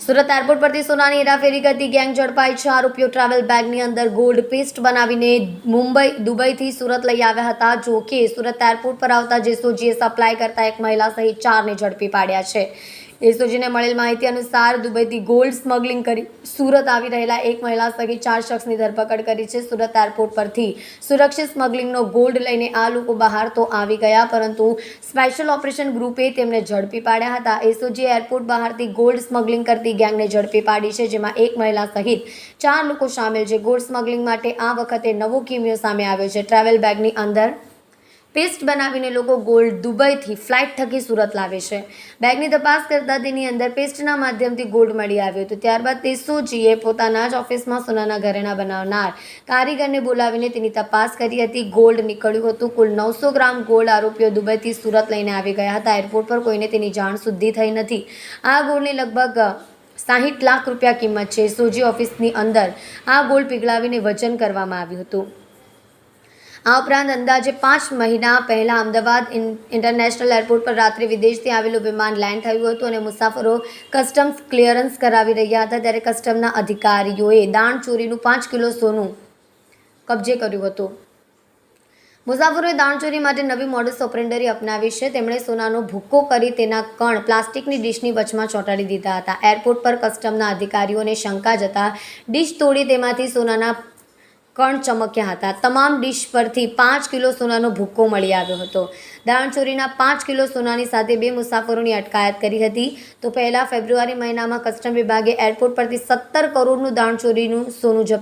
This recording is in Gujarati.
સુરત એરપોર્ટ પરથી સોનાની હેરાફેરી કરતી ગેંગ ઝડપાઈ। 6 આરોપીઓ ટ્રાવેલ બેગની અંદર ગોલ્ડ પેસ્ટ બનાવીને દુબઈથી સુરત લઈ આવ્યા હતા। જો કે સુરત એરપોર્ટ પર આવતા જેસોજીએ સપ્લાય કરતા એક મહિલા સહિત 4ને ઝડપી પાડ્યા છે। એસઓજીને મળેલ માહિતી અનુસાર દુબઈથી ગોલ્ડ સ્મગલિંગ કરી સુરત આવી રહેલા એક મહિલા સહિત 4 શખ્સની ધરપકડ કરી છે। સુરત એરપોર્ટ પરથી સુરક્ષિત સ્મગલિંગનો ગોલ્ડ લઈને આ લોકો બહાર તો આવી ગયા, પરંતુ સ્પેશિયલ ઓપરેશન ગ્રુપે તેમને ઝડપી પાડ્યા હતા। એસઓજીએ એરપોર્ટ બહારથી ગોલ્ડ સ્મગલિંગ કરતી ગેંગને ઝડપી પાડી છે, જેમાં એક મહિલા સહિત 4 લોકો સામેલ છે। ગોલ્ડ સ્મગલિંગ માટે આ વખતે નવો કિમિયો સામે આવ્યો છે। ટ્રાવેલ બેગની અંદર પેસ્ટ બનાવીને લોકો ગોલ્ડ દુબઈથી ફ્લાઇટ થકી સુરત લાવે છે। બેગની તપાસ કરતા તેની અંદર પેસ્ટના માધ્યમથી ગોલ્ડ મળી આવ્યો હતો। ત્યારબાદ એસઓજીએ પોતાના જ ઓફિસમાં સોનાના ઘરેણાં બનાવનાર કારીગરને બોલાવીને તેની તપાસ કરી હતી। ગોલ્ડ નીકળ્યું હતું। કુલ 900 ગ્રામ ગોલ્ડ આરોપીઓ દુબઈથી સુરત લઈને આવી ગયા હતા। એરપોર્ટ પર કોઈને તેની જાણ સુધી થઈ નથી। આ ગોલ્ડની લગભગ 60 લાખ રૂપિયા કિંમત છે। એસઓજી ઓફિસની અંદર આ ગોલ્ડ પીગળાવીને વજન કરવામાં આવ્યું હતું। આ ઉપરાંત અંદાજે 5 મહિના પહેલા અમદાવાદ ઇન્ટરનેશનલ એરપોર્ટ પર રાત્રે વિદેશથી આવેલું વિમાન લેન્ડ થયું હતું અને મુસાફરો કસ્ટમ્સ ક્લિયરન્સ કરાવી રહ્યા હતા, ત્યારે કસ્ટમના અધિકારીઓએ દાણચોરીનું 5 કિલો સોનું કબજે કર્યું હતું। મુસાફરોએ દાણચોરી માટે નવી મોડસ ઓપરેન્ડરી અપનાવી છે। તેમણે સોનાનો ભૂક્કો કરી તેના કણ પ્લાસ્ટિકની ડીશની વચમાં ચોંટાડી દીધા હતા। એરપોર્ટ પર કસ્ટમના અધિકારીઓને શંકા જતા ડીશ તોડી તેમાંથી સોનાના કણ ચમક્યા હતા। તમામ ડીશ પરથી 5 કિલો સોનાનો ભૂક્કો મળી આવ્યો હતો। દાણચોરીના 5 કિલો સોનાની સાથે 2 મુસાફરોની અટકાયત કરી હતી। તો પહેલા ફેબ્રુઆરી મહિનામાં કસ્ટમ વિભાગે એરપોર્ટ પરથી 17 કરોડનું દાણચોરીનું સોનું જપ્ત